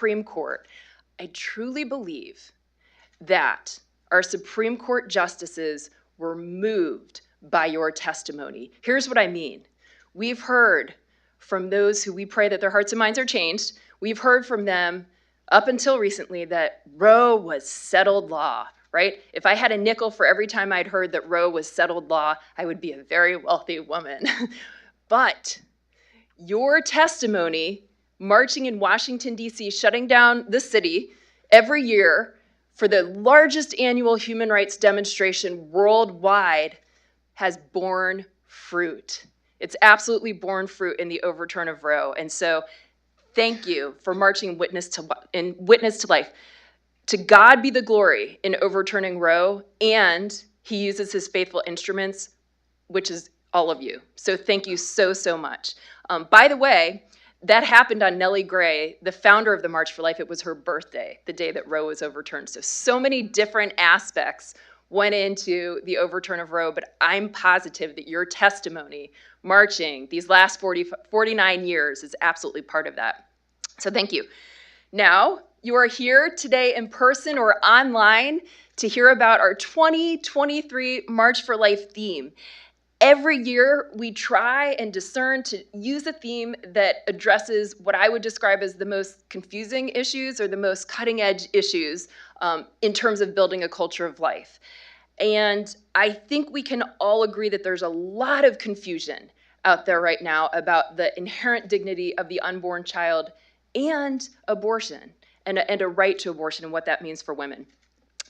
Supreme Court, I truly believe that our Supreme Court justices were moved by your testimony. Here's what I mean. We've heard from those who we pray that their hearts and minds are changed. We've heard from them up until recently that Roe was settled law, right? If I had a nickel for every time I'd heard that Roe was settled law, I would be a very wealthy woman. But your testimony, marching in Washington, D.C., shutting down the city every year for the largest annual human rights demonstration worldwide, has borne fruit. It's absolutely borne fruit in the overturn of Roe. And so thank you for marching witness to life. To God be the glory in overturning Roe, and he uses his faithful instruments, which is all of you. So thank you so, so much. By the way, that happened on Nellie Gray, the founder of the March for Life. It was her birthday, the day that Roe was overturned. So many different aspects went into the overturn of Roe, but I'm positive that your testimony, marching these last 49 years, is absolutely part of that. So thank you. Now, you are here today in person or online to hear about our 2023 March for Life theme. Every year, we try and discern to use a theme that addresses what I would describe as the most confusing issues or the most cutting-edge issues in terms of building a culture of life. And I think we can all agree that there's a lot of confusion out there right now about the inherent dignity of the unborn child and abortion and a right to abortion and what that means for women.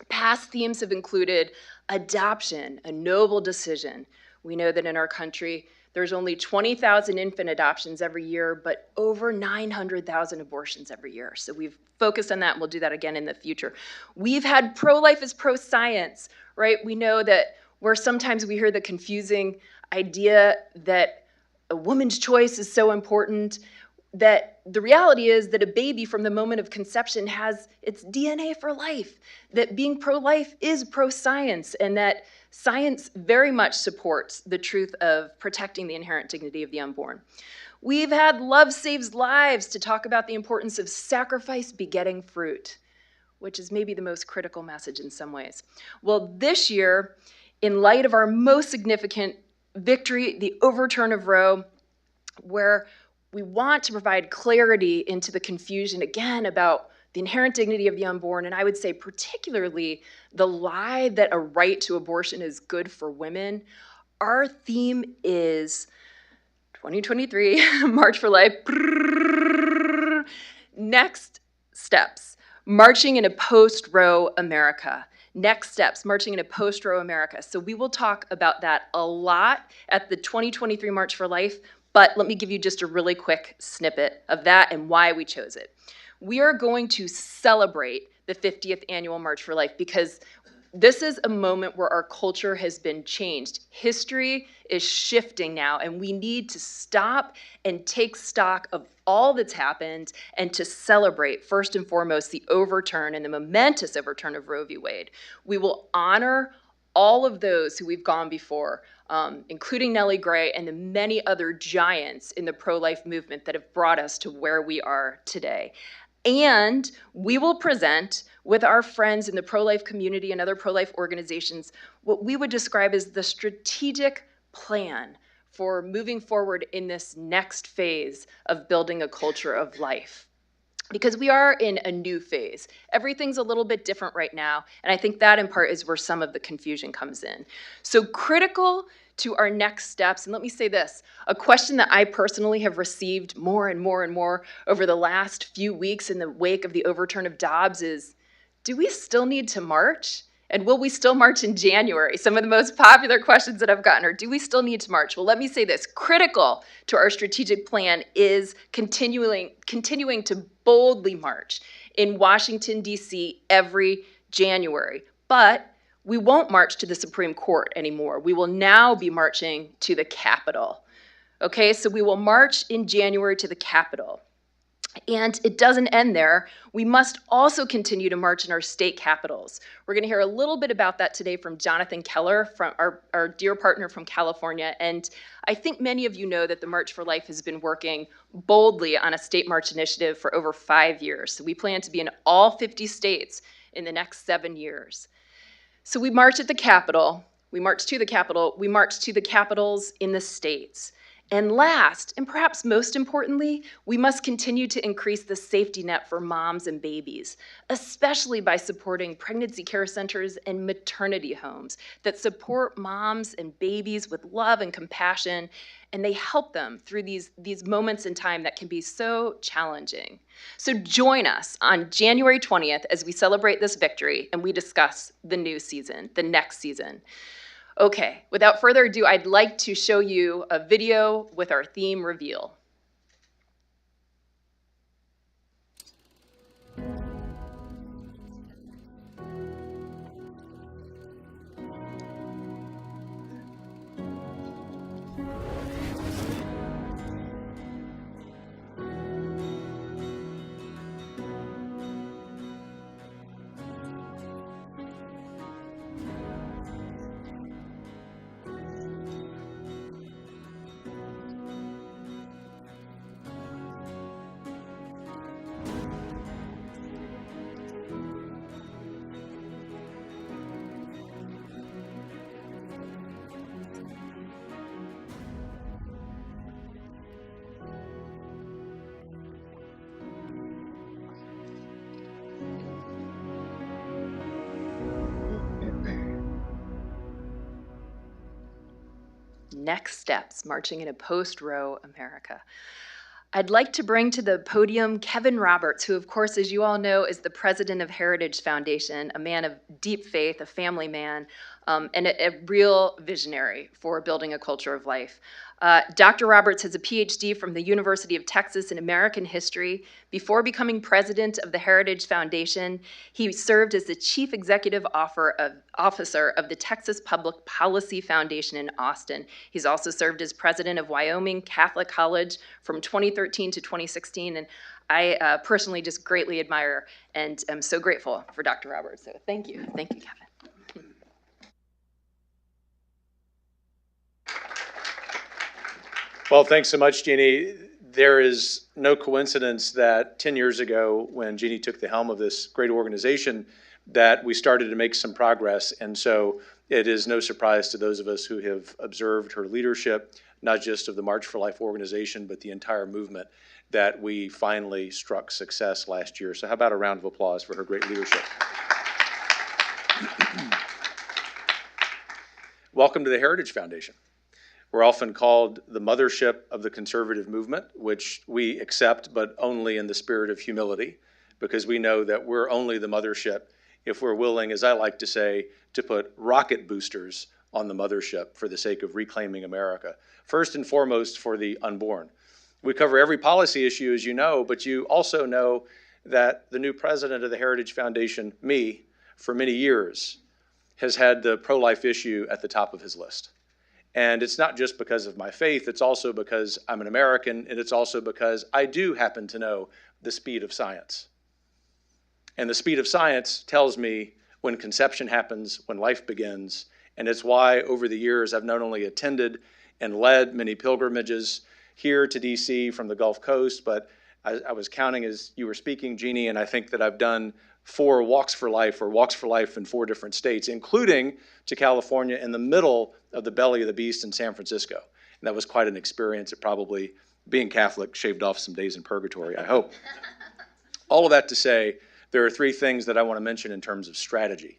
Past themes have included adoption, a noble decision. We know that in our country, there's only 20,000 infant adoptions every year, but over 900,000 abortions every year. So we've focused on that, and we'll do that again in the future. We've had pro-life as pro-science, right? We know that where sometimes we hear the confusing idea that a woman's choice is so important, that the reality is that a baby from the moment of conception has its DNA for life, that being pro-life is pro-science, and that science very much supports the truth of protecting the inherent dignity of the unborn. We've had Love Saves Lives to talk about the importance of sacrifice begetting fruit, which is maybe the most critical message in some ways. Well, this year, in light of our most significant victory, the overturn of Roe, where we want to provide clarity into the confusion, again, about the inherent dignity of the unborn, and I would say particularly the lie that a right to abortion is good for women. Our theme is 2023, March for Life. Next steps, marching in a post-Roe America. Next steps, marching in a post-Roe America. So we will talk about that a lot at the 2023 March for Life, but let me give you just a really quick snippet of that and why we chose it. We are going to celebrate the 50th annual March for Life because this is a moment where our culture has been changed. History is shifting now, and we need to stop and take stock of all that's happened and to celebrate, first and foremost, the overturn and the momentous overturn of Roe v. Wade. We will honor all of those who we've gone before, including Nellie Gray and the many other giants in the pro-life movement that have brought us to where we are today. And we will present with our friends in the pro-life community and other pro-life organizations what we would describe as the strategic plan for moving forward in this next phase of building a culture of life. Because we are in a new phase. Everything's a little bit different right now, and I think that in part is where some of the confusion comes in. So critical to our next steps, and let me say this, a question that I personally have received more and more and more over the last few weeks in the wake of the overturn of Dobbs is, do we still need to march? And will we still march in January? Some of the most popular questions that I've gotten are, do we still need to march? Well, let me say this, critical to our strategic plan is continuing to boldly march in Washington, D.C. every January. But we won't march to the Supreme Court anymore. We will now be marching to the Capitol. Okay, so we will march in January to the Capitol. And it doesn't end there. We must also continue to march in our state capitals. We're going to hear a little bit about that today from Jonathan Keller, from our dear partner from California. And I think many of you know that the March for Life has been working boldly on a state march initiative for over 5 years. So we plan to be in all 50 states in the next 7 years. So we march at the Capitol, we march to the Capitol, we march to the capitals in the states. And last, and perhaps most importantly, we must continue to increase the safety net for moms and babies, especially by supporting pregnancy care centers and maternity homes that support moms and babies with love and compassion, and they help them through these moments in time that can be so challenging. So join us on January 20th as we celebrate this victory and we discuss the new season, the next season. Okay, without further ado, I'd like to show you a video with our theme reveal. Next steps, marching in a post-Roe America. I'd like to bring to the podium Kevin Roberts, who, of course, as you all know, is the president of Heritage Foundation, a man of deep faith, a family man, and a real visionary for building a culture of life. Dr. Roberts has a PhD from the University of Texas in American history. Before becoming president of the Heritage Foundation, he served as the chief executive officer of the Texas Public Policy Foundation in Austin. He's also served as president of Wyoming Catholic College from 2013 to 2016, and I personally just greatly admire and am so grateful for Dr. Roberts. So thank you, Kevin. Well, thanks so much, Jeannie. There is no coincidence that 10 years ago, when Jeannie took the helm of this great organization, that we started to make some progress. And so it is no surprise to those of us who have observed her leadership, not just of the March for Life organization, but the entire movement, that we finally struck success last year. So how about a round of applause for her great leadership? Welcome to the Heritage Foundation. We're often called the mothership of the conservative movement, which we accept, but only in the spirit of humility, because we know that we're only the mothership if we're willing, as I like to say, to put rocket boosters on the mothership for the sake of reclaiming America. First and foremost, for the unborn. We cover every policy issue, as you know, but you also know that the new president of the Heritage Foundation, me, for many years, has had the pro-life issue at the top of his list. And it's not just because of my faith, it's also because I'm an American, and it's also because I do happen to know the speed of science. And the speed of science tells me when conception happens, when life begins, and it's why over the years I've not only attended and led many pilgrimages here to DC from the Gulf Coast, but I was counting as you were speaking, Jeannie, and I think that I've done 4 walks for life, or walks for life in 4 different states, including to California in the middle of the belly of the beast in San Francisco. And that was quite an experience. It probably, being Catholic, shaved off some days in purgatory, I hope. All of that to say, there are 3 things that I want to mention in terms of strategy.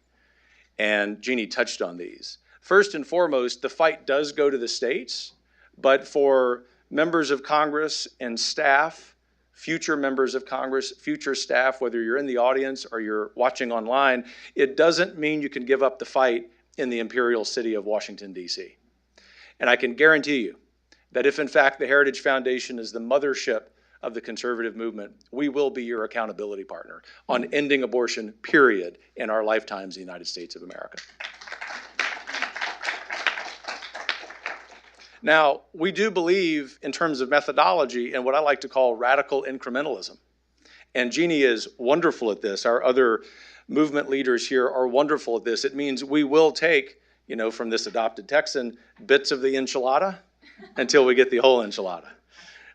And Jeannie touched on these. First and foremost, the fight does go to the states, but for members of Congress and staff, future members of Congress, future staff, whether you're in the audience or you're watching online, it doesn't mean you can give up the fight in the imperial city of Washington, D.C. And I can guarantee you that if, in fact, the Heritage Foundation is the mothership of the conservative movement, we will be your accountability partner on ending abortion, period, in our lifetimes in the United States of America. Now, we do believe in terms of methodology in what I like to call radical incrementalism. And Jeannie is wonderful at this. Our other movement leaders here are wonderful at this. It means we will take, from this adopted Texan, bits of the enchilada until we get the whole enchilada.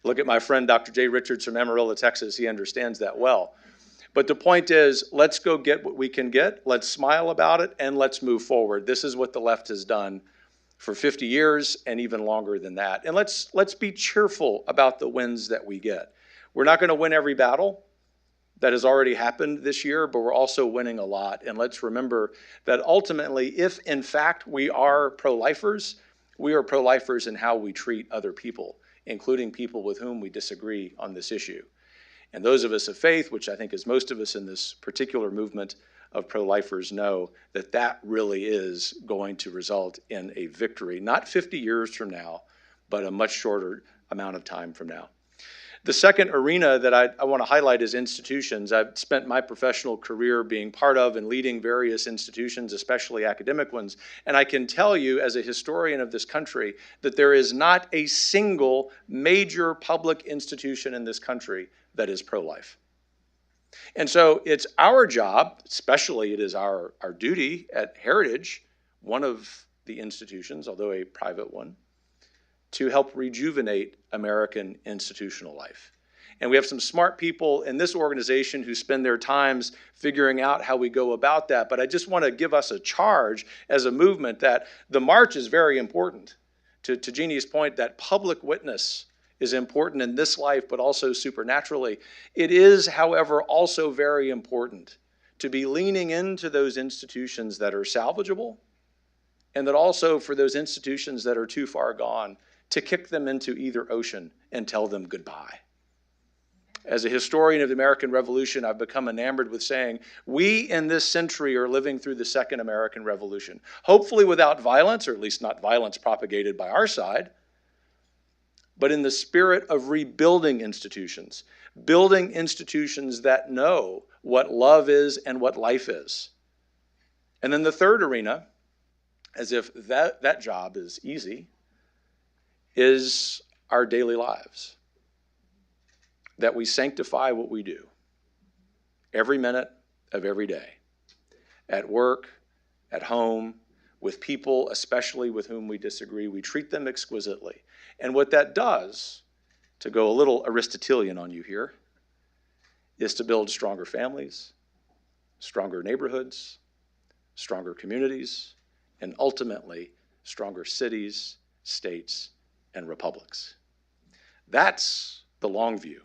Look at my friend, Dr. Jay Richards from Amarillo, Texas. He understands that well. But the point is, let's go get what we can get. Let's smile about it, and let's move forward. This is what the left has done for 50 years and even longer than that. And let's be cheerful about the wins that we get. We're not going to win every battle that has already happened this year, but we're also winning a lot. And let's remember that ultimately, if in fact we are pro-lifers, we are pro-lifers in how we treat other people, including people with whom we disagree on this issue. And those of us of faith, which I think is most of us in this particular movement of pro-lifers, know that that really is going to result in a victory, not 50 years from now, but a much shorter amount of time from now. The second arena that I want to highlight is institutions. I've spent my professional career being part of and leading various institutions, especially academic ones. And I can tell you as a historian of this country that there is not a single major public institution in this country that is pro-life. And so it's our job, especially it is our duty at Heritage, one of the institutions, although a private one, to help rejuvenate American institutional life. And we have some smart people in this organization who spend their times figuring out how we go about that. But I just want to give us a charge as a movement that the march is very important. To Jeannie's point, that public witness is important in this life, but also supernaturally. It is, however, also very important to be leaning into those institutions that are salvageable, and that also for those institutions that are too far gone, to kick them into either ocean and tell them goodbye. As a historian of the American Revolution, I've become enamored with saying, we in this century are living through the Second American Revolution, hopefully without violence, or at least not violence propagated by our side, but in the spirit of rebuilding institutions, building institutions that know what love is and what life is. And then the third arena, as if that job is easy, is our daily lives. That we sanctify what we do every minute of every day, at work, at home, with people, especially with whom we disagree. We treat them exquisitely. And what that does, to go a little Aristotelian on you here, is to build stronger families, stronger neighborhoods, stronger communities, and ultimately stronger cities, states, and republics. That's the long view.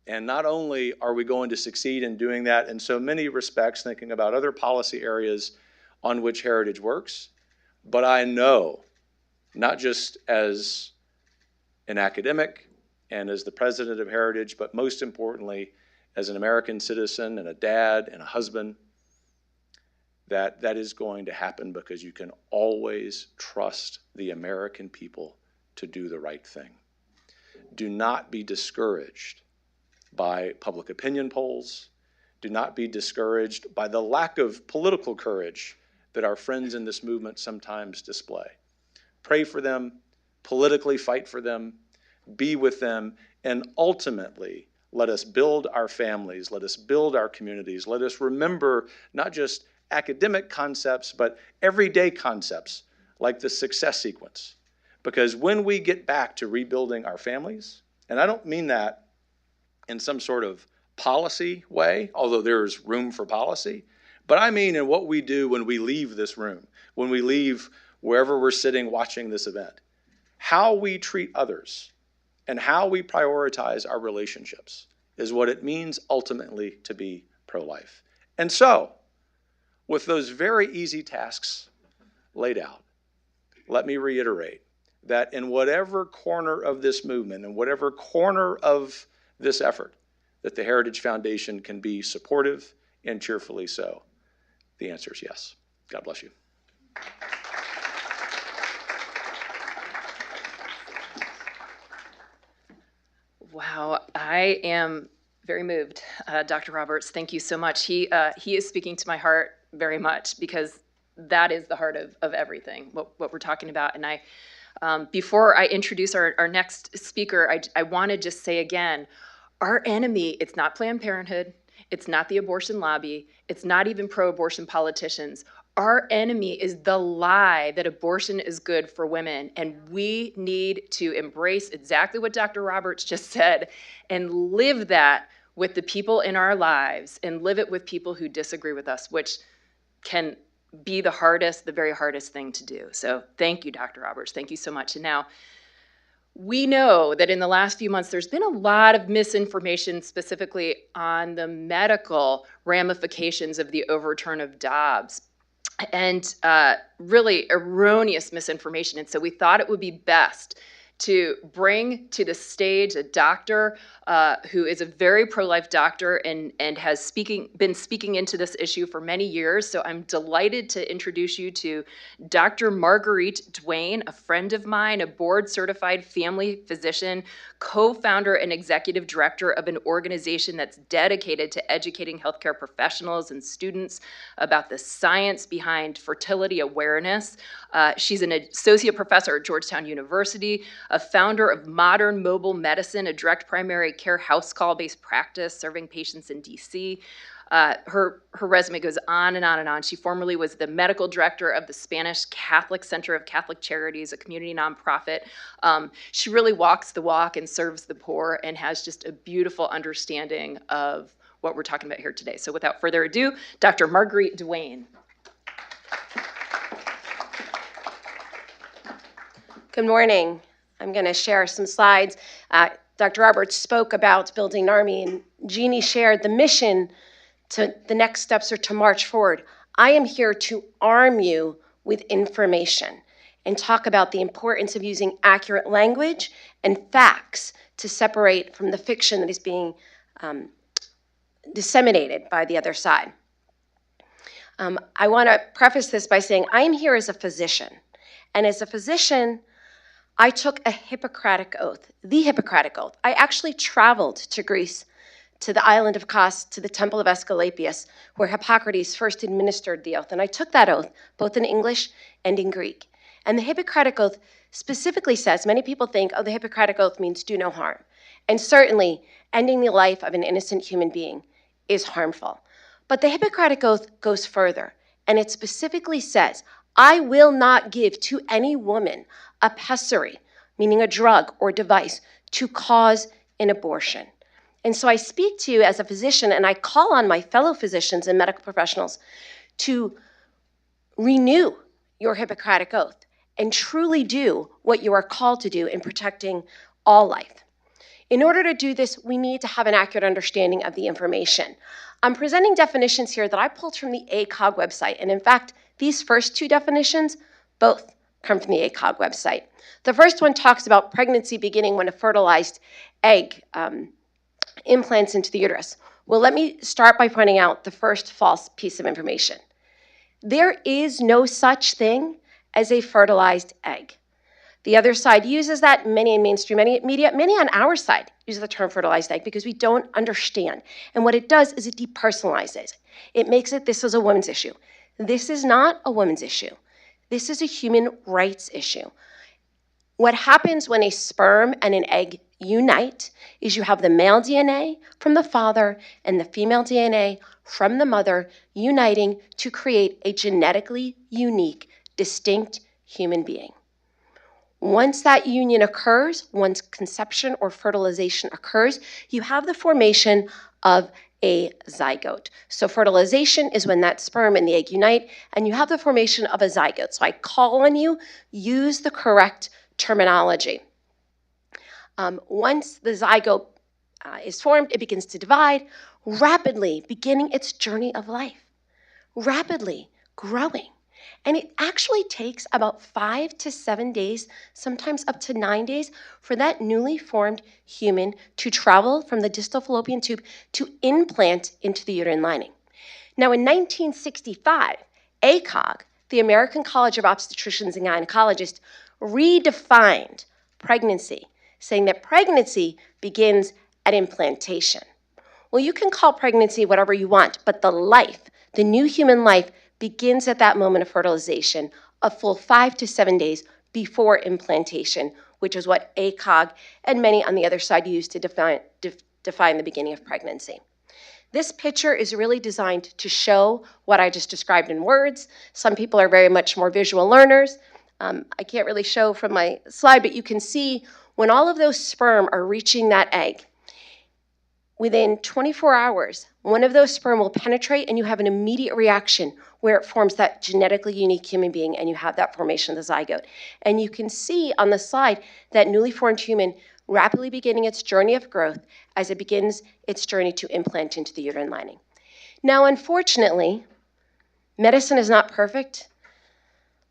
And not only are we going to succeed in doing that in so many respects, thinking about other policy areas on which Heritage works, but I know, not just as an academic and as the president of Heritage, but most importantly, as an American citizen and a dad and a husband, that is going to happen because you can always trust the American people to do the right thing. Do not be discouraged by public opinion polls. Do not be discouraged by the lack of political courage that our friends in this movement sometimes display. Pray for them, politically fight for them, be with them, and ultimately let us build our families, let us build our communities, let us remember not just academic concepts, but everyday concepts like the success sequence. Because when we get back to rebuilding our families, and I don't mean that in some sort of policy way, although there's room for policy, but I mean in what we do when we leave this room, when we leave wherever we're sitting watching this event. How we treat others and how we prioritize our relationships is what it means ultimately to be pro-life. And so, with those very easy tasks laid out, let me reiterate that in whatever corner of this movement, in whatever corner of this effort, that the Heritage Foundation can be supportive and cheerfully so. The answer is yes. God bless you. Wow, I am very moved, Dr. Roberts. Thank you so much. He is speaking to my heart very much because that is the heart of everything, what we're talking about. And Before I introduce our next speaker, I want to just say again, our enemy, it's not Planned Parenthood, it's not the abortion lobby, it's not even pro-abortion politicians. Our enemy is the lie that abortion is good for women, and we need to embrace exactly what Dr. Roberts just said and live that with the people in our lives and live it with people who disagree with us, which can be the very hardest thing to do. So thank you, Dr. Roberts. Thank you so much. And now, we know that in the last few months, there's been a lot of misinformation specifically on the medical ramifications of the overturn of Dobbs and really erroneous misinformation. And so we thought it would be best to bring to the stage a doctor who is a very pro-life doctor and has been speaking into this issue for many years. So I'm delighted to introduce you to Dr. Marguerite Duane, a friend of mine, a board-certified family physician, co-founder and executive director of an organization that's dedicated to educating healthcare professionals and students about the science behind fertility awareness. She's an associate professor at Georgetown University, a founder of Modern Mobile Medicine, a direct primary care house call-based practice serving patients in DC. Her resume goes on and on and on. She formerly was the medical director of the Spanish Catholic Center of Catholic Charities, a community nonprofit. She really walks the walk and serves the poor and has just a beautiful understanding of what we're talking about here today. So without further ado, Dr. Marguerite Duane. Good morning. I'm going to share some slides. Dr. Roberts spoke about building an army, and Jeannie shared the mission to the next steps are to march forward. I am here to arm you with information and talk about the importance of using accurate language and facts to separate from the fiction that is being disseminated by the other side. I want to preface this by saying I am here as a physician, and as a physician, I took a Hippocratic oath, the Hippocratic oath. I actually traveled to Greece, to the island of Kos, to the temple of Asclepius, where Hippocrates first administered the oath. And I took that oath, both in English and in Greek. And the Hippocratic oath specifically says, many people think, oh, the Hippocratic oath means do no harm. And certainly, ending the life of an innocent human being is harmful. But the Hippocratic oath goes further, and it specifically says, I will not give to any woman a pessary, meaning a drug or device, to cause an abortion. And so I speak to you as a physician, and I call on my fellow physicians and medical professionals to renew your Hippocratic oath and truly do what you are called to do in protecting all life. In order to do this, we need to have an accurate understanding of the information. I'm presenting definitions here that I pulled from the ACOG website, and in fact, these first two definitions both come from the ACOG website. The first one talks about pregnancy beginning when a fertilized egg implants into the uterus. Well, let me start by pointing out the first false piece of information. There is no such thing as a fertilized egg. The other side uses that, many in mainstream media, many on our side use the term fertilized egg because we don't understand. And what it does is it depersonalizes. It makes it, this is a woman's issue. This is not a woman's issue. This is a human rights issue. What happens when a sperm and an egg unite is you have the male DNA from the father and the female DNA from the mother uniting to create a genetically unique, distinct human being. Once that union occurs, once conception or fertilization occurs, you have the formation of a zygote. So fertilization is when that sperm and the egg unite, and you have the formation of a zygote. So I call on you, use the correct terminology. Once the zygote is formed, it begins to divide, rapidly beginning its journey of life, rapidly growing. And it actually takes about 5 to 7 days, sometimes up to 9 days, for that newly formed human to travel from the distal fallopian tube to implant into the uterine lining. Now, in 1965, ACOG, the American College of Obstetricians and Gynecologists, redefined pregnancy, saying that pregnancy begins at implantation. Well, you can call pregnancy whatever you want, but the life, the new human life, begins at that moment of fertilization, a full 5 to 7 days before implantation, which is what ACOG and many on the other side use to define the beginning of pregnancy. This picture is really designed to show what I just described in words. Some people are very much more visual learners. I can't really show from my slide, but you can see when all of those sperm are reaching that egg, within 24 hours, one of those sperm will penetrate and you have an immediate reaction where it forms that genetically unique human being and you have that formation of the zygote. And you can see on the slide that newly formed human rapidly beginning its journey of growth as it begins its journey to implant into the uterine lining. Now, unfortunately, medicine is not perfect.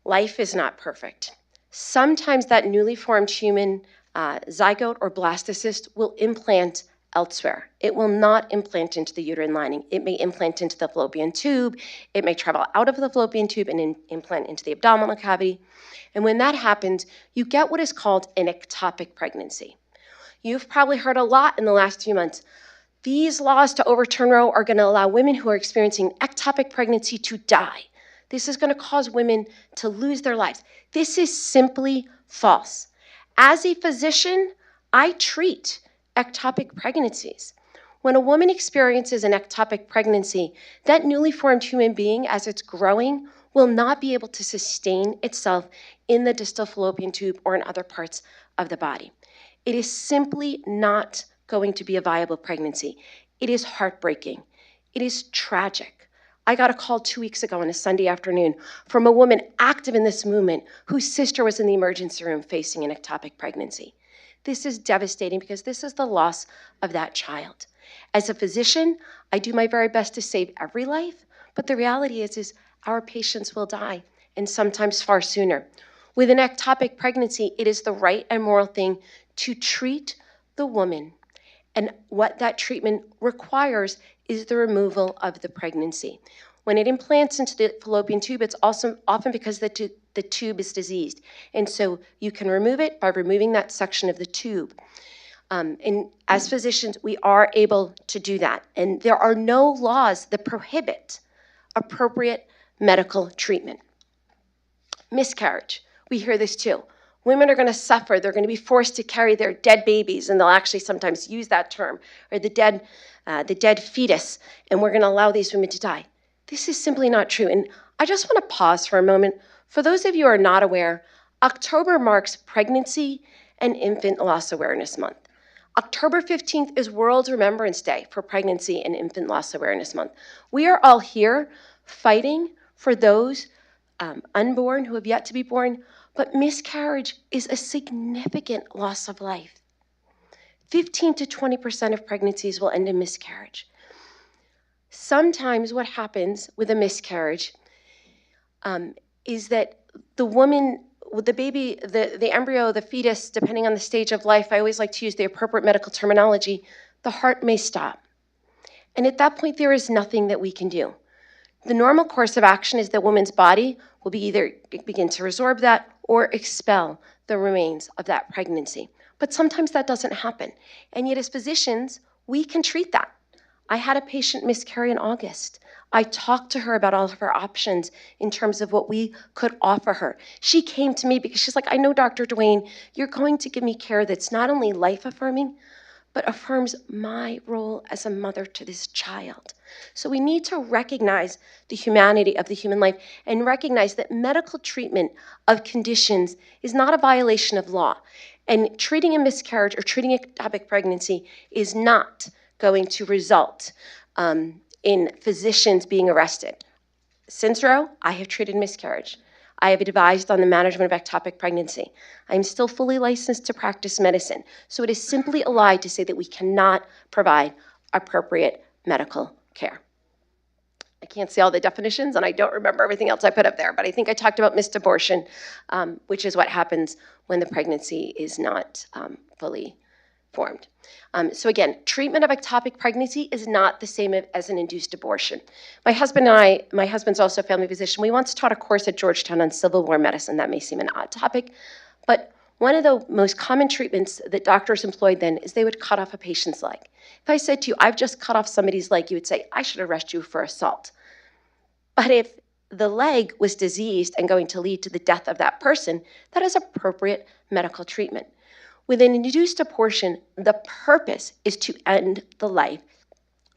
Life is not perfect. Sometimes that newly formed human zygote or blastocyst will implant elsewhere. It will not implant into the uterine lining. It may implant into the fallopian tube. It may travel out of the fallopian tube and implant into the abdominal cavity. And when that happens, you get what is called an ectopic pregnancy. You've probably heard a lot in the last few months. These laws to overturn Roe are going to allow women who are experiencing ectopic pregnancy to die. This is going to cause women to lose their lives. This is simply false. As a physician, I treat ectopic pregnancies. When a woman experiences an ectopic pregnancy, that newly formed human being, as it's growing, will not be able to sustain itself in the distal fallopian tube or in other parts of the body. It is simply not going to be a viable pregnancy. It is heartbreaking. It is tragic. I got a call 2 weeks ago on a Sunday afternoon from a woman active in this movement whose sister was in the emergency room facing an ectopic pregnancy. This is devastating because this is the loss of that child. As a physician, I do my very best to save every life, but the reality is our patients will die, and sometimes far sooner. With an ectopic pregnancy, it is the right and moral thing to treat the woman. And what that treatment requires is the removal of the pregnancy. When it implants into the fallopian tube, it's also often because the tube is diseased. And so you can remove it by removing that section of the tube. And as physicians, we are able to do that. And there are no laws that prohibit appropriate medical treatment. Miscarriage, we hear this too. Women are going to suffer. They're going to be forced to carry their dead babies, and they'll actually sometimes use that term, or the dead fetus, and we're going to allow these women to die. This is simply not true. And I just want to pause for a moment. For those of you who are not aware, October marks Pregnancy and Infant Loss Awareness Month. October 15th is World Remembrance Day for Pregnancy and Infant Loss Awareness Month. We are all here fighting for those unborn who have yet to be born, but miscarriage is a significant loss of life. 15 to 20% of pregnancies will end in miscarriage. Sometimes what happens with a miscarriage is that the woman, with the baby, the embryo, the fetus, depending on the stage of life, I always like to use the appropriate medical terminology, the heart may stop. And at that point, there is nothing that we can do. The normal course of action is that woman's body will be either begin to resorb that or expel the remains of that pregnancy. But sometimes that doesn't happen. And yet as physicians, we can treat that. I had a patient miscarry in August. I talked to her about all of her options in terms of what we could offer her. She came to me because she's like, I know, Dr. Duane, you're going to give me care that's not only life-affirming, but affirms my role as a mother to this child. So we need to recognize the humanity of the human life and recognize that medical treatment of conditions is not a violation of law. And treating a miscarriage or treating ectopic pregnancy is not going to result in physicians being arrested. Since Roe, I have treated miscarriage. I have advised on the management of ectopic pregnancy. I'm still fully licensed to practice medicine. So it is simply a lie to say that we cannot provide appropriate medical care. I can't say all the definitions, and I don't remember everything else I put up there, but I think I talked about missed abortion, which is what happens when the pregnancy is not fully formed. So again, treatment of ectopic pregnancy is not the same as an induced abortion. My husband's also a family physician. We once taught a course at Georgetown on Civil War medicine. That may seem an odd topic, but one of the most common treatments that doctors employed then is they would cut off a patient's leg. If I said to you, I've just cut off somebody's leg, you would say, I should arrest you for assault. But if the leg was diseased and going to lead to the death of that person, that is appropriate medical treatment. With an induced abortion, the purpose is to end the life,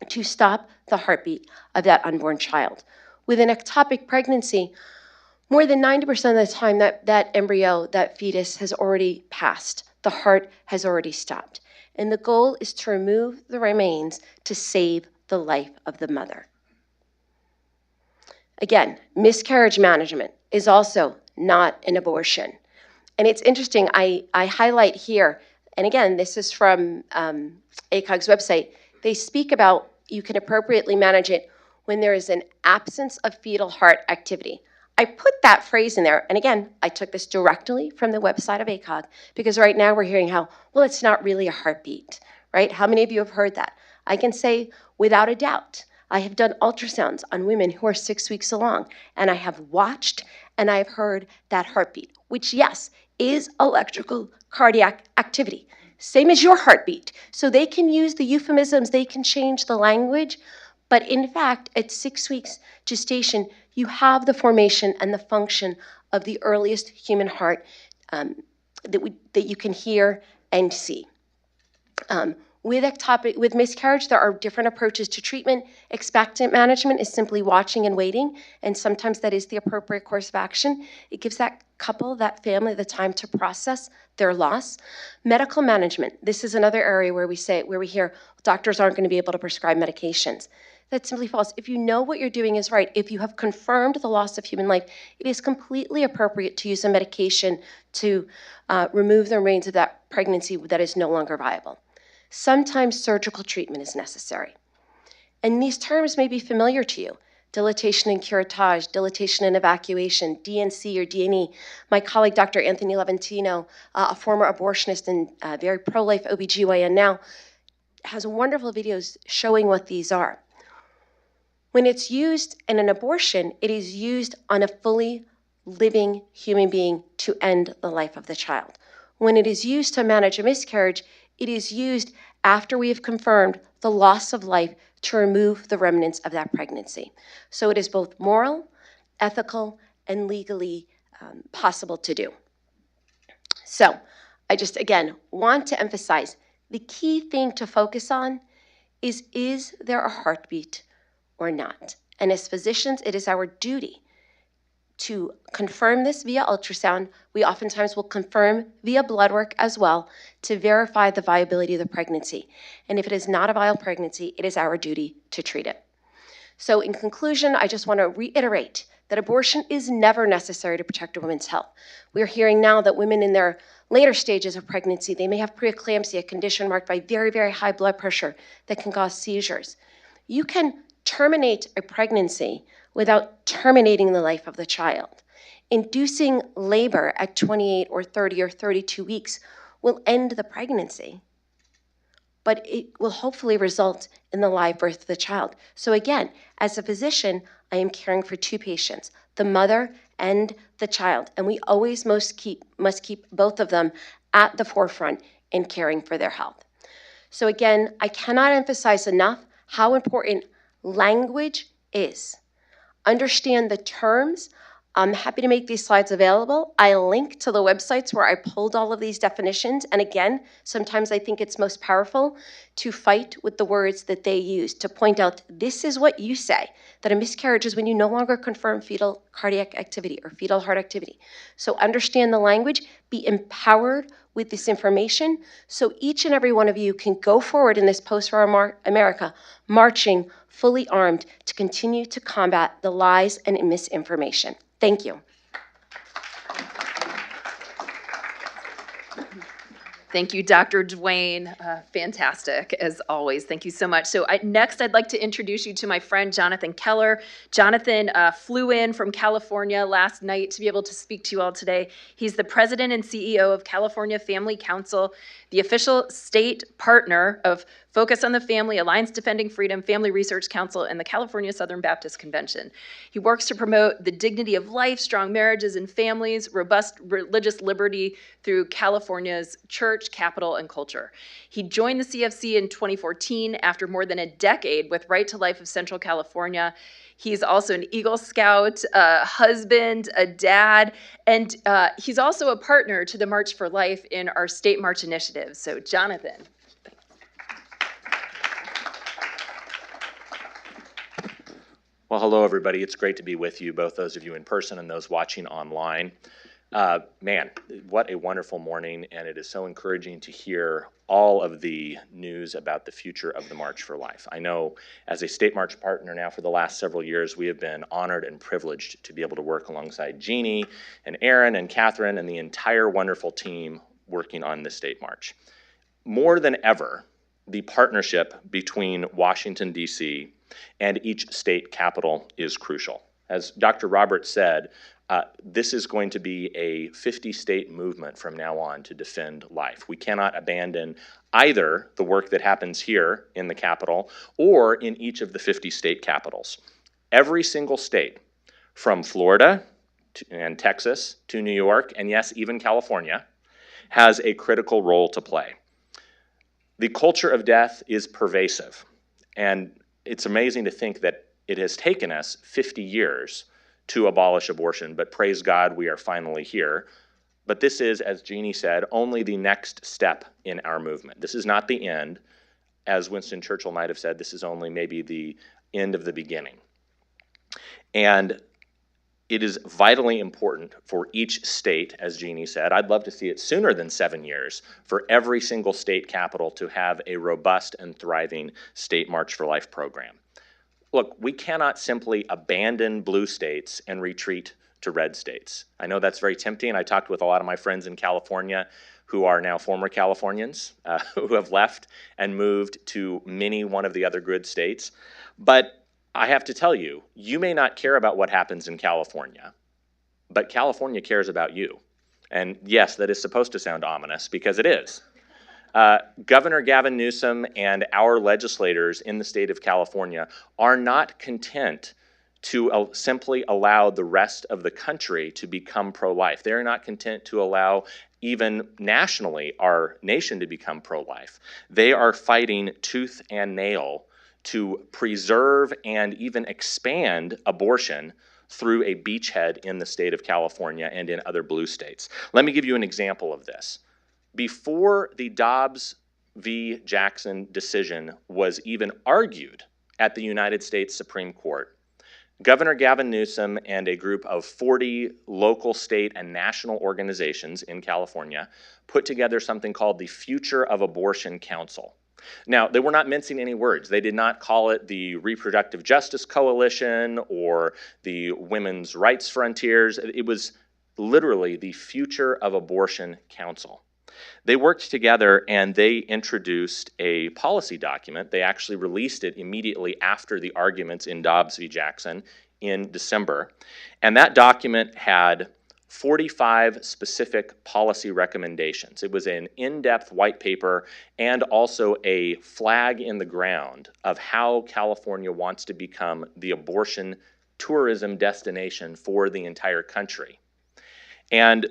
to stop the heartbeat of that unborn child. With an ectopic pregnancy, more than 90% of the time that embryo, that fetus has already passed. The heart has already stopped. And the goal is to remove the remains to save the life of the mother. Again, miscarriage management is also not an abortion. And it's interesting, I highlight here, and again, this is from ACOG's website, they speak about you can appropriately manage it when there is an absence of fetal heart activity. I put that phrase in there, and again, I took this directly from the website of ACOG, because right now we're hearing how, well, it's not really a heartbeat, right? How many of you have heard that? I can say without a doubt, I have done ultrasounds on women who are 6 weeks along, and I have watched and I have heard that heartbeat, which, yes, is electrical cardiac activity, same as your heartbeat. So they can use the euphemisms, they can change the language, but in fact, at 6 weeks gestation, you have the formation and the function of the earliest human heart that you can hear and see. With miscarriage, there are different approaches to treatment. Expectant management is simply watching and waiting, and sometimes that is the appropriate course of action. It gives that couple, that family, the time to process their loss. Medical management, this is another area where we hear doctors aren't going to be able to prescribe medications. That's simply false. If you know what you're doing is right, if you have confirmed the loss of human life, it is completely appropriate to use a medication to remove the remains of that pregnancy that is no longer viable. Sometimes surgical treatment is necessary. And these terms may be familiar to you: dilatation and curettage, dilatation and evacuation, DNC or DNE. My colleague, Dr. Anthony Levantino, a former abortionist and very pro-life OBGYN now, has wonderful videos showing what these are. When it's used in an abortion, it is used on a fully living human being to end the life of the child. When it is used to manage a miscarriage, it is used after we have confirmed the loss of life to remove the remnants of that pregnancy. So it is both moral, ethical, and legally possible to do. So I just, again, want to emphasize the key thing to focus on is there a heartbeat or not? And as physicians, it is our duty to confirm this via ultrasound. We oftentimes will confirm via blood work as well to verify the viability of the pregnancy. And if it is not a viable pregnancy, it is our duty to treat it. So in conclusion, I just want to reiterate that abortion is never necessary to protect a woman's health. We're hearing now that women in their later stages of pregnancy, they may have preeclampsia, a condition marked by very, very high blood pressure that can cause seizures. You can terminate a pregnancy without terminating the life of the child. Inducing labor at 28 or 30 or 32 weeks will end the pregnancy, but it will hopefully result in the live birth of the child. So again, as a physician, I am caring for two patients, the mother and the child, and we always must keep both of them at the forefront in caring for their health. So again, I cannot emphasize enough how important language is. Understand the terms. I'm happy to make these slides available. I link to the websites where I pulled all of these definitions. And again, sometimes I think it's most powerful to fight with the words that they use, to point out this is what you say, that a miscarriage is when you no longer confirm fetal cardiac activity or fetal heart activity. So understand the language, be empowered with this information so each and every one of you can go forward in this post-war America, marching fully armed to continue to combat the lies and misinformation. Thank you. Thank you, Dr. Duane. Fantastic, as always. Thank you so much. So next, I'd like to introduce you to my friend, Jonathan Keller. Jonathan flew in from California last night to be able to speak to you all today. He's the president and CEO of California Family Council, the official state partner of Focus on the Family, Alliance Defending Freedom, Family Research Council, and the California Southern Baptist Convention. He works to promote the dignity of life, strong marriages and families, robust religious liberty through California's church, capital, and culture. He joined the CFC in 2014 after more than a decade with Right to Life of Central California. He's also an Eagle Scout, a husband, a dad, and he's also a partner to the March for Life in our state march initiative. So, Jonathan. Well, hello, everybody. It's great to be with you, both those of you in person and those watching online. Man, what a wonderful morning, and it is so encouraging to hear all of the news about the future of the March for Life. I know as a State March partner now for the last several years, we have been honored and privileged to be able to work alongside Jeannie and Aaron and Catherine and the entire wonderful team working on the State March. More than ever, the partnership between Washington, D.C. and each state capital is crucial. As Dr. Roberts said, this is going to be a 50-state movement from now on to defend life. We cannot abandon either the work that happens here in the capital or in each of the 50 state capitals. Every single state, from Florida and Texas to New York, and yes, even California, has a critical role to play. The culture of death is pervasive, and it's amazing to think that it has taken us 50 years to abolish abortion, but praise God, we are finally here. But this is, as Jeannie said, only the next step in our movement. This is not the end. As Winston Churchill might have said, this is only maybe the end of the beginning. And it is vitally important for each state, as Jeannie said. I'd love to see it sooner than 7 years, for every single state capital to have a robust and thriving State March for Life program. Look, we cannot simply abandon blue states and retreat to red states. I know that's very tempting. I talked with a lot of my friends in California who are now former Californians who have left and moved to one of the other good states. But I have to tell you, you may not care about what happens in California, but California cares about you. And yes, that is supposed to sound ominous because it is. Governor Gavin Newsom and our legislators in the state of California are not content to simply allow the rest of the country to become pro-life. They're not content to allow even nationally our nation to become pro-life. They are fighting tooth and nail to preserve and even expand abortion through a beachhead in the state of California and in other blue states. Let me give you an example of this. Before the Dobbs v. Jackson decision was even argued at the United States Supreme Court, Governor Gavin Newsom and a group of 40 local, state, and national organizations in California put together something called the Future of Abortion Council. Now, they were not mincing any words. They did not call it the Reproductive Justice Coalition or the Women's Rights Frontiers. It was literally the Future of Abortion Council. They worked together and they introduced a policy document. They actually released it immediately after the arguments in Dobbs v. Jackson in December. And that document had 45 specific policy recommendations. It was an in-depth white paper and also a flag in the ground of how California wants to become the abortion tourism destination for the entire country. And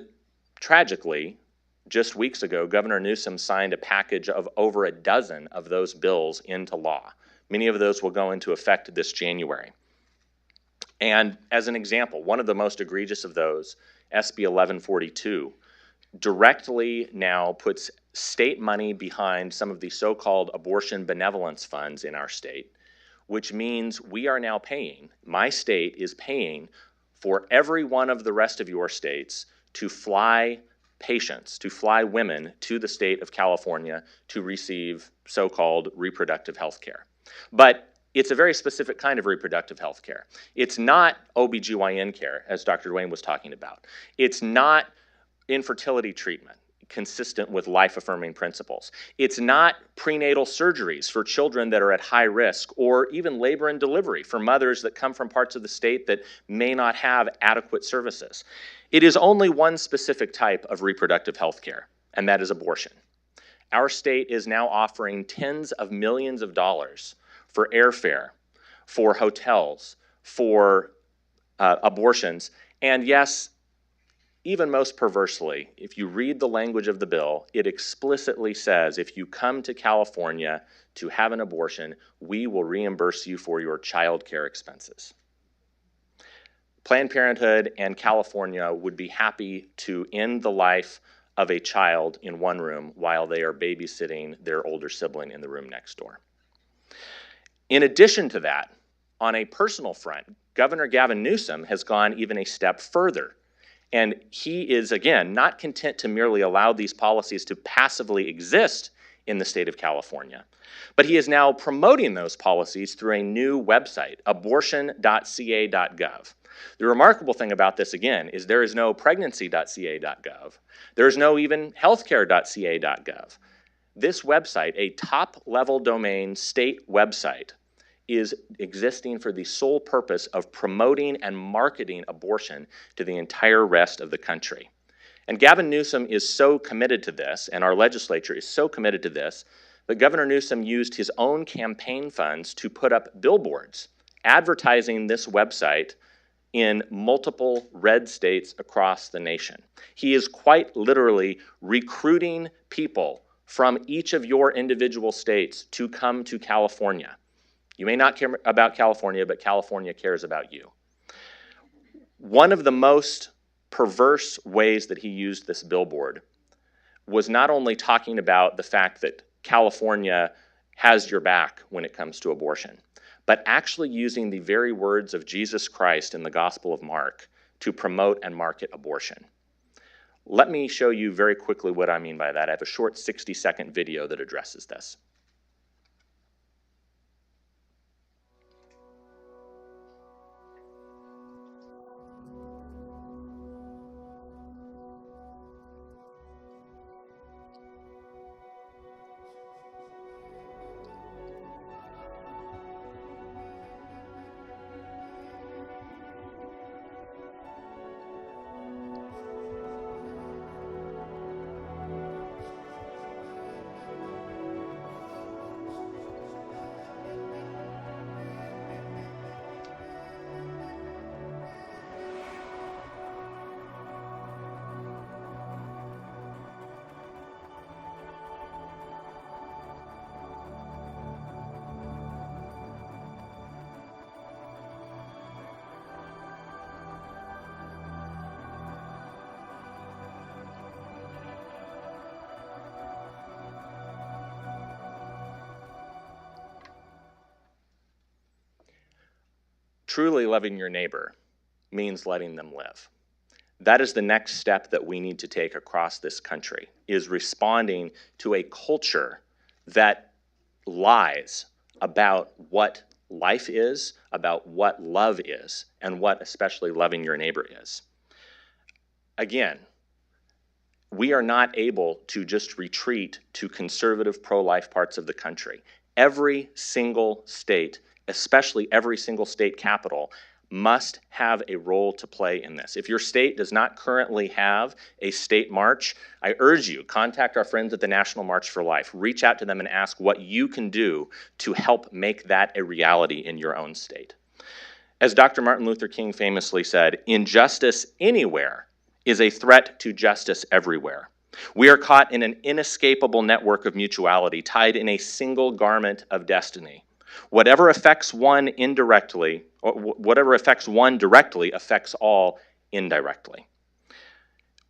tragically, just weeks ago, Governor Newsom signed a package of over a dozen of those bills into law. Many of those will go into effect this January. And as an example, one of the most egregious of those, SB 1142, directly now puts state money behind some of the so-called abortion benevolence funds in our state, which means we are now paying, my state is paying for every one of the rest of your states to fly patients, to fly women to the state of California to receive so-called reproductive health care. But it's a very specific kind of reproductive health care. It's not OBGYN care, as Dr. Duane was talking about. It's not infertility treatment consistent with life-affirming principles. It's not prenatal surgeries for children that are at high risk, or even labor and delivery for mothers that come from parts of the state that may not have adequate services. It is only one specific type of reproductive health care, and that is abortion. Our state is now offering tens of millions of dollars for airfare, for hotels, for abortions. And yes, even most perversely, if you read the language of the bill, it explicitly says if you come to California to have an abortion, we will reimburse you for your child care expenses. Planned Parenthood and California would be happy to end the life of a child in one room while they are babysitting their older sibling in the room next door. In addition to that, on a personal front, Governor Gavin Newsom has gone even a step further. And he is, again, not content to merely allow these policies to passively exist in the state of California, but he is now promoting those policies through a new website, abortion.ca.gov. The remarkable thing about this, again, is there is no pregnancy.ca.gov. There is no even healthcare.ca.gov. This website, a top-level domain state website, is existing for the sole purpose of promoting and marketing abortion to the entire rest of the country. And Gavin Newsom is so committed to this, and our legislature is so committed to this, that Governor Newsom used his own campaign funds to put up billboards advertising this website in multiple red states across the nation. He is quite literally recruiting people from each of your individual states to come to California. You may not care about California, but California cares about you. One of the most perverse ways that he used this billboard was not only talking about the fact that California has your back when it comes to abortion, but actually using the very words of Jesus Christ in the Gospel of Mark to promote and market abortion. Let me show you very quickly what I mean by that. I have a short 60-second video that addresses this. Truly loving your neighbor means letting them live. That is the next step that we need to take across this country, is responding to a culture that lies about what life is, about what love is, and what especially loving your neighbor is. Again, we are not able to just retreat to conservative pro-life parts of the country. Every single state, especially every single state capital, must have a role to play in this. If your state does not currently have a state march, I urge you, contact our friends at the National March for Life. Reach out to them and ask what you can do to help make that a reality in your own state. As Dr. Martin Luther King famously said, injustice anywhere is a threat to justice everywhere. We are caught in an inescapable network of mutuality, tied in a single garment of destiny. Whatever affects one indirectly, or whatever affects one directly, affects all indirectly.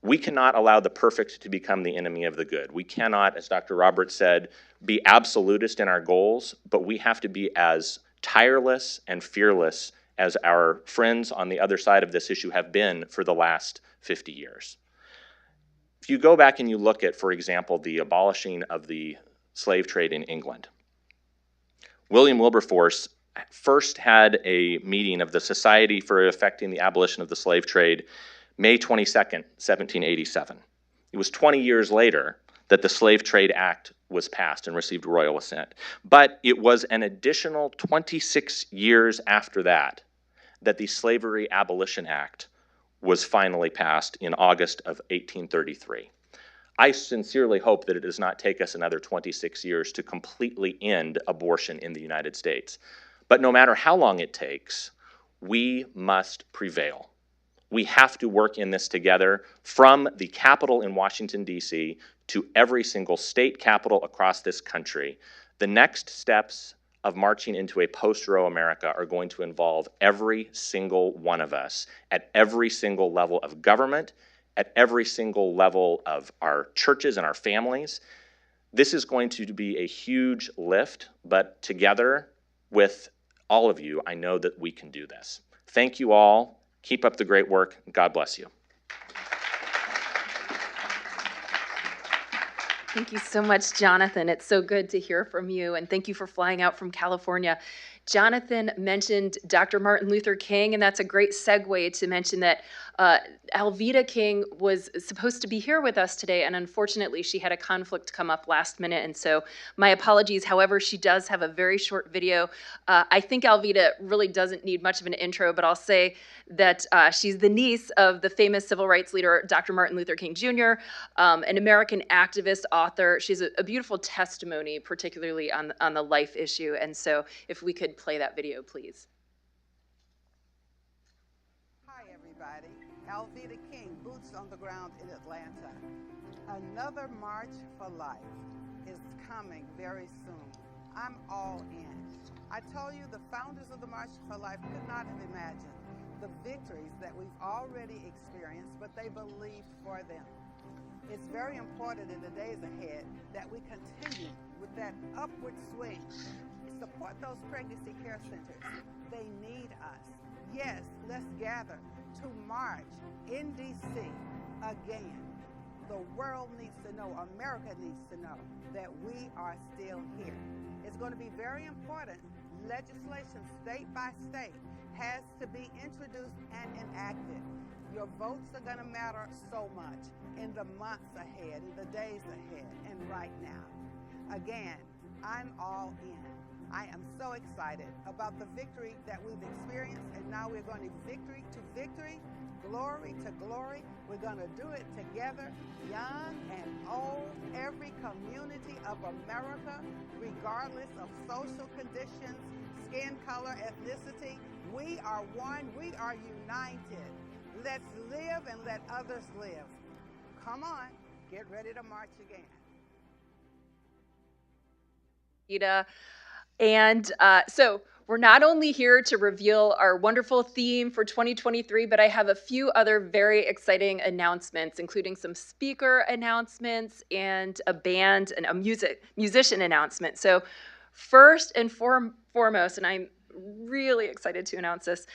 We cannot allow the perfect to become the enemy of the good. We cannot, as Dr. Roberts said, be absolutist in our goals, but we have to be as tireless and fearless as our friends on the other side of this issue have been for the last 50 years. If you go back and you look at, for example, the abolishing of the slave trade in England, William Wilberforce first had a meeting of the Society for Effecting the Abolition of the Slave Trade May 22nd, 1787. It was 20 years later that the Slave Trade Act was passed and received royal assent. But it was an additional 26 years after that that the Slavery Abolition Act was finally passed in August of 1833. I sincerely hope that it does not take us another 26 years to completely end abortion in the United States. But no matter how long it takes, we must prevail. We have to work in this together, from the Capitol in Washington, D.C., to every single state capital across this country. The next steps of marching into a post-Roe America are going to involve every single one of us at every single level of government, at every single level of our churches and our families. This is going to be a huge lift, but together with all of you, I know that we can do this. Thank you all. Keep up the great work. God bless you. Thank you so much, Jonathan. It's so good to hear from you, and thank you for flying out from California. Jonathan mentioned Dr. Martin Luther King, and that's a great segue to mention that Alveda King was supposed to be here with us today, and unfortunately she had a conflict come up last minute, and so my apologies. However, she does have a very short video. I think Alveda really doesn't need much of an intro, but I'll say that she's the niece of the famous civil rights leader, Dr. Martin Luther King Jr., an American activist, author. She's a beautiful testimony, particularly on the life issue, and so if we could play that video, please. Hi, everybody. Alveda King, boots on the ground in Atlanta. Another March for Life is coming very soon. I'm all in. I told you the founders of the March for Life could not have imagined the victories that we've already experienced, but they believed for them. It's very important in the days ahead that we continue with that upward swing. Support those pregnancy care centers. They need us. Yes, let's gather to march in D.C. again. The world needs to know, America needs to know that we are still here. It's going to be very important. Legislation, state by state, has to be introduced and enacted. Your votes are going to matter so much in the months ahead, in the days ahead, and right now. Again, I'm all in. I am so excited about the victory that we've experienced, and now we're going to victory to victory, glory to glory. We're going to do it together, young and old, every community of America, regardless of social conditions, skin color, ethnicity. We are one. We are united. Let's live and let others live. Come on, get ready to march again. And so we're not only here to reveal our wonderful theme for 2023, but I have a few other very exciting announcements, including some speaker announcements and a band and a musician announcement. So first and foremost, and I'm really excited to announce this,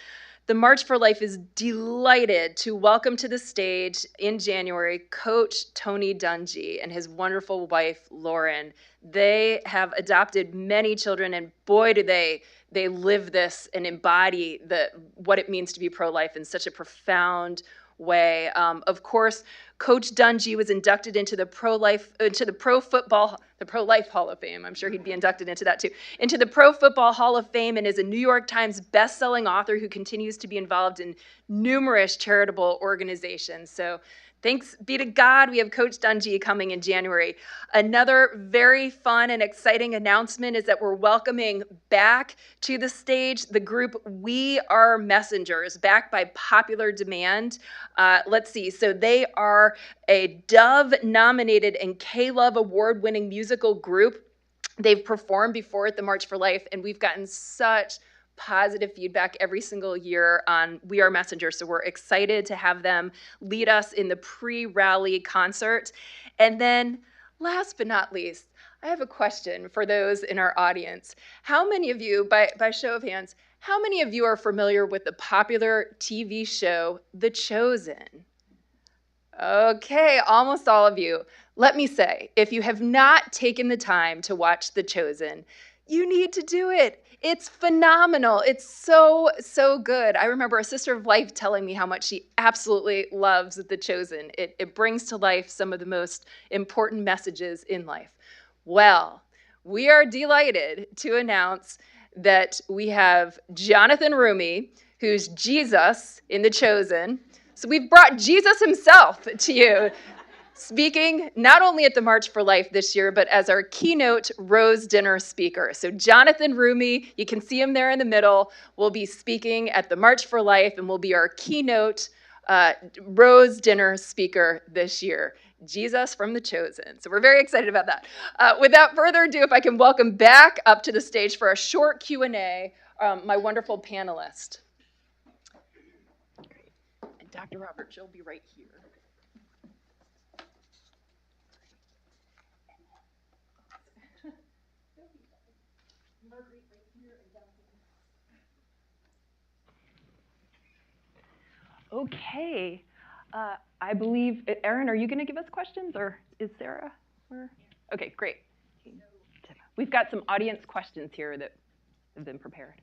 the March for Life is delighted to welcome to the stage in January Coach Tony Dungy and his wonderful wife, Lauren. They have adopted many children, and boy, do they live this and embody what it means to be pro-life in such a profound way. Of course, Coach Dungy was inducted into the Pro-Life Hall of Fame. I'm sure he'd be inducted into that too. Into the Pro Football Hall of Fame, and is a New York Times best-selling author who continues to be involved in numerous charitable organizations. So thanks be to God, we have Coach Dungy coming in January. Another very fun and exciting announcement is that we're welcoming back to the stage the group We Are Messengers, backed by popular demand. Let's see, so they are a Dove-nominated and K-Love award-winning musical group. They've performed before at the March for Life, and we've gotten such positive feedback every single year on We Are Messengers, so we're excited to have them lead us in the pre-rally concert. And then, last but not least, I have a question for those in our audience. How many of you, by show of hands, how many of you are familiar with the popular TV show, The Chosen? Okay, almost all of you. Let me say, if you have not taken the time to watch The Chosen, you need to do it. It's phenomenal. It's so, so good. I remember a sister of life telling me how much she absolutely loves The Chosen. It brings to life some of the most important messages in life. Well, we are delighted to announce that we have Jonathan Rumi, who's Jesus in The Chosen. So we've brought Jesus himself to you. speaking not only at the March for Life this year, but as our keynote Rose Dinner speaker. So Jonathan Rumi, you can see him there in the middle, will be speaking at the March for Life and will be our keynote Rose Dinner speaker this year. Jesus from the Chosen. So we're very excited about that. Without further ado, if I can welcome back up to the stage for a short Q&A, my wonderful panelist. And Dr. Robert, she'll be right here. Okay. I believe, Erin, are you going to give us questions, or is Sarah? Okay, great. We've got some audience questions here that have been prepared.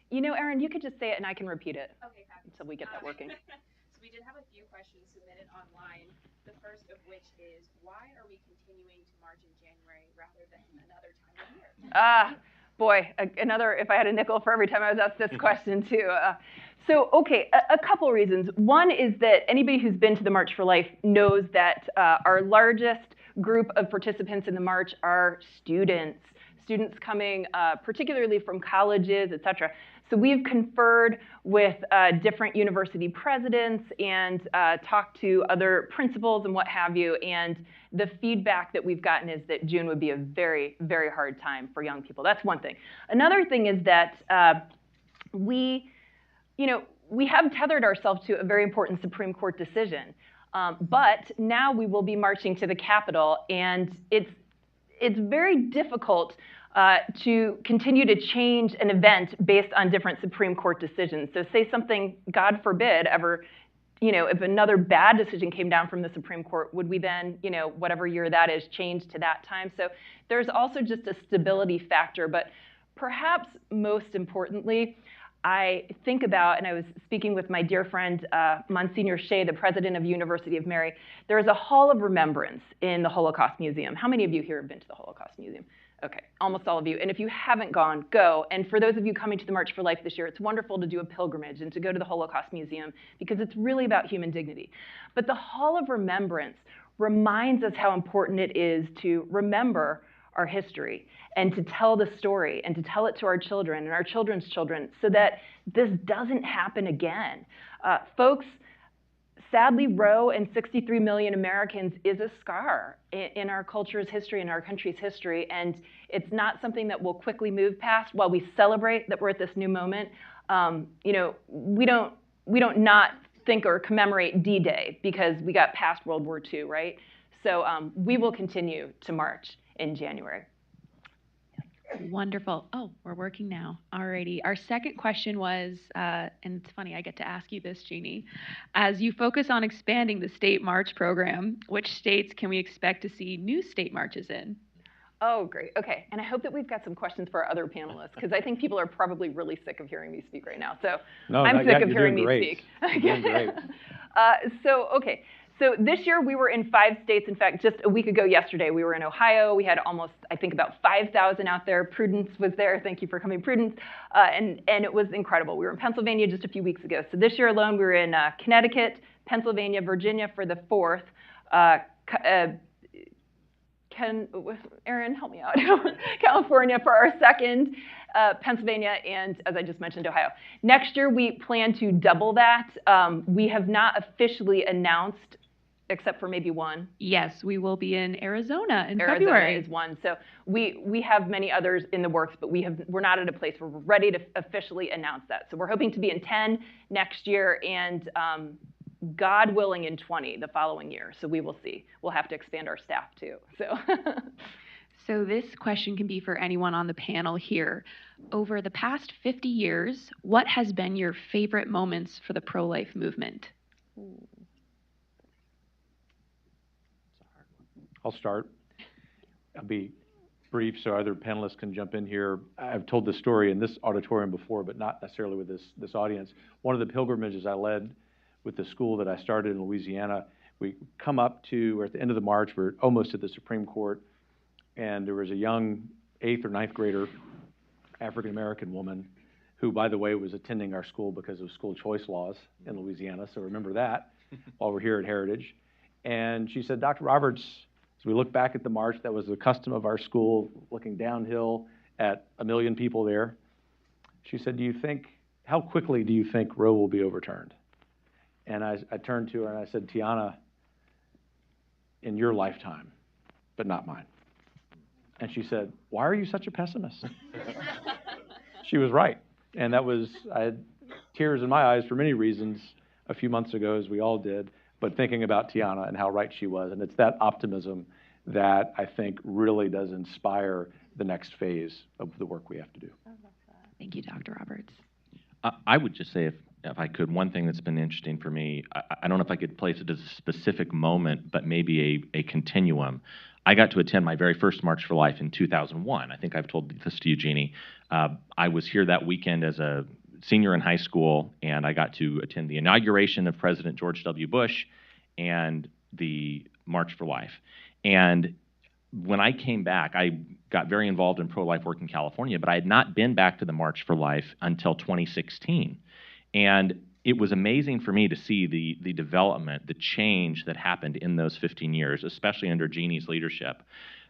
You know, Erin, you could just say it and I can repeat it. Okay, fabulous. Until we get that working. So we did have a few questions submitted online. The first of which is, why are we continuing to march in January rather than another time of year? Boy, another, if I had a nickel for every time I was asked this question too. Okay, a couple reasons. One is that anybody who's been to the March for Life knows that our largest group of participants in the march are students coming particularly from colleges, et cetera. So we've conferred with different university presidents and talked to other principals and what have you, and the feedback that we've gotten is that June would be a very, very hard time for young people. That's one thing. Another thing is that we have tethered ourselves to a very important Supreme Court decision, but now we will be marching to the Capitol, and it's very difficult to continue to change an event based on different Supreme Court decisions. So say something, God forbid, ever, if another bad decision came down from the Supreme Court, would we then, whatever year that is, change to that time? So there's also just a stability factor. But perhaps most importantly, I think about, and I was speaking with my dear friend, Monsignor Shea, the president of University of Mary. There is a Hall of Remembrance in the Holocaust Museum. How many of you here have been to the Holocaust Museum? Okay, almost all of you. And if you haven't gone, go. And for those of you coming to the March for Life this year, it's wonderful to do a pilgrimage and to go to the Holocaust Museum because it's really about human dignity. But the Hall of Remembrance reminds us how important it is to remember our history and to tell the story and to tell it to our children and our children's children so that this doesn't happen again. Folks, sadly, Roe and 63 million Americans is a scar in our culture's history, in our country's history, and it's not something that we'll quickly move past. While we celebrate that we're at this new moment, we don't not think or commemorate D-Day because we got past World War II, right? So we will continue to march in January. Wonderful. Oh, we're working now. Alrighty. Our second question was, and it's funny, I get to ask you this, Jeannie. As you focus on expanding the state march program, which states can we expect to see new state marches in? Oh, great. Okay. And I hope that we've got some questions for our other panelists, because I think people are probably really sick of hearing me speak right now. So I'm sick of hearing me speak. You're doing great. Okay. So this year we were in 5 states. In fact, just a week ago yesterday, we were in Ohio. We had almost, I think, about 5,000 out there. Prudence was there. Thank you for coming, Prudence. And it was incredible. We were in Pennsylvania just a few weeks ago. So this year alone, we were in Connecticut, Pennsylvania, Virginia for the 4th. Erin, help me out. California for our 2nd. Pennsylvania, and as I just mentioned, Ohio. Next year, we plan to double that. We have not officially announced, except for maybe one. Yes, we will be in Arizona in Arizona February. Is one. So we have many others in the works, but we're not at a place where we're ready to officially announce that. So we're hoping to be in 10 next year, and God willing, in 20 the following year. So we will see. We'll have to expand our staff too. So this question can be for anyone on the panel here. Over the past 50 years, what has been your favorite moments for the pro-life movement? I'll start. I'll be brief so other panelists can jump in here. I've told this story in this auditorium before, but not necessarily with this audience. One of the pilgrimages I led with the school that I started in Louisiana, we come up to, we're at the end of the march, we're almost at the Supreme Court, and there was a young 8th or 9th grader, African-American woman, who, by the way, was attending our school because of school choice laws in Louisiana, so remember that while we're here at Heritage. And she said, Dr. Roberts, as we look back at the march, that was the custom of our school, looking downhill at 1 million people there. She said, how quickly do you think Roe will be overturned? And I turned to her and I said, Tiana, in your lifetime, but not mine. And she said, why are you such a pessimist? She was right. And I had tears in my eyes for many reasons a few months ago, as we all did, but thinking about Tiana and how right she was. And it's that optimism that I think really does inspire the next phase of the work we have to do. Thank you, Dr. Roberts. I would just say, if I could, one thing that's been interesting for me, I don't know if I could place it as a specific moment, but maybe a continuum. I got to attend my very first March for Life in 2001. I think I've told this to you, Jeannie. I was here that weekend as a senior in high school, and I got to attend the inauguration of President George W. Bush and the March for Life. And when I came back, I got very involved in pro-life work in California, but I had not been back to the March for Life until 2016. And it was amazing for me to see the development, the change that happened in those 15 years, especially under Jeannie's leadership,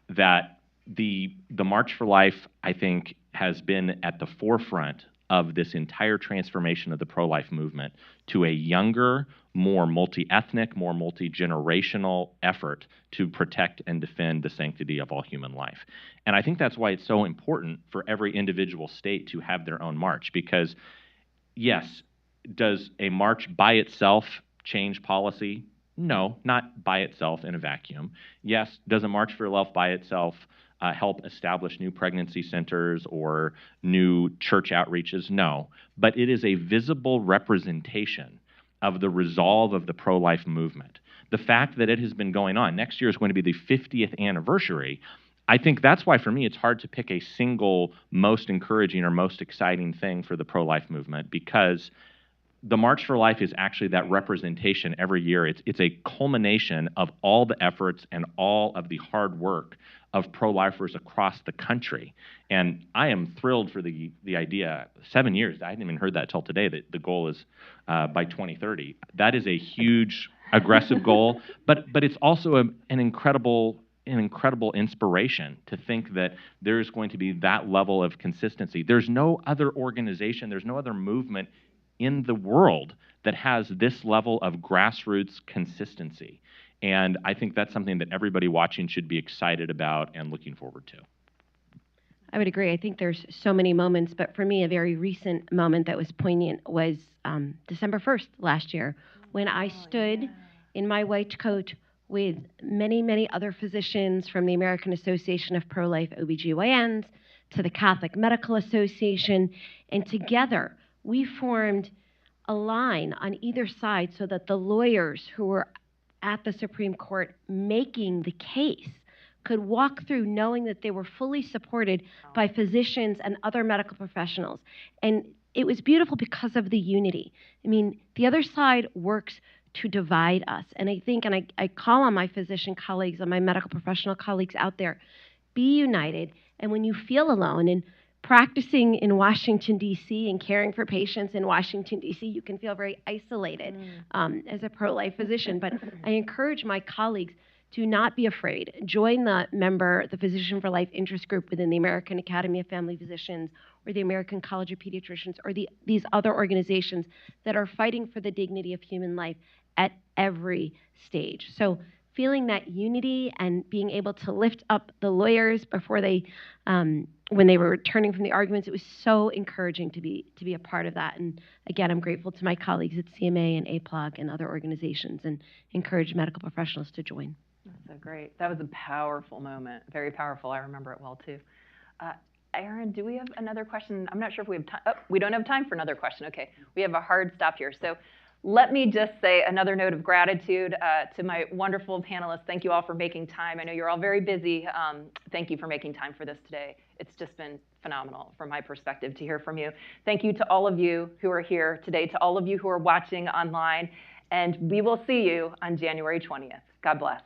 that the March for Life, I think, has been at the forefront of this entire transformation of the pro-life movement to a younger, more multi-ethnic, more multi-generational effort to protect and defend the sanctity of all human life. And I think that's why it's so important for every individual state to have their own march, because yes, does a march by itself change policy? No, not by itself in a vacuum. Yes, does a March for Life by itself help establish new pregnancy centers or new church outreaches? No, but it is a visible representation of the resolve of the pro-life movement. The fact that it has been going on, next year is going to be the 50th anniversary. I think that's why, for me, it's hard to pick a single most encouraging or most exciting thing for the pro-life movement, because the March for Life is actually that representation every year. It's a culmination of all the efforts and all of the hard work of pro-lifers across the country. And I am thrilled for the idea. 7 years, I hadn't even heard that till today, that the goal is by 2030. That is a huge, aggressive goal, but it's also an incredible inspiration to think that there's going to be that level of consistency. There's no other organization, there's no other movement in the world that has this level of grassroots consistency. And I think that's something that everybody watching should be excited about and looking forward to. I would agree. I think there's so many moments, but for me, a very recent moment that was poignant was December 1st last year, when I stood in my white coat with many, many other physicians from the American Association of Pro-Life OBGYNs to the Catholic Medical Association, and together we formed a line on either side so that the lawyers who were at the Supreme Court making the case could walk through knowing that they were fully supported by physicians and other medical professionals. And it was beautiful because of the unity. I mean, the other side works to divide us. And I think, and I call on my physician colleagues and my medical professional colleagues out there, be united. And when you feel alone, and practicing in Washington, D.C. and caring for patients in Washington, D.C., you can feel very isolated as a pro-life physician. But I encourage my colleagues to not be afraid. Join the Physician for Life interest group within the American Academy of Family Physicians or the American College of Pediatricians or these other organizations that are fighting for the dignity of human life at every stage. So feeling that unity and being able to lift up the lawyers before they, when they were returning from the arguments, it was so encouraging to be a part of that. And again, I'm grateful to my colleagues at CMA and APLOG and other organizations, and encourage medical professionals to join. That's so great. That was a powerful moment, very powerful. I remember it well too. Aaron, do we have another question? I'm not sure if we have time. Oh, we don't have time for another question. Okay, we have a hard stop here. So let me just say another note of gratitude to my wonderful panelists. Thank you all for making time. I know you're all very busy. Thank you for making time for this today. It's just been phenomenal from my perspective to hear from you. Thank you to all of you who are here today, to all of you who are watching online, and we will see you on January 20th. God bless.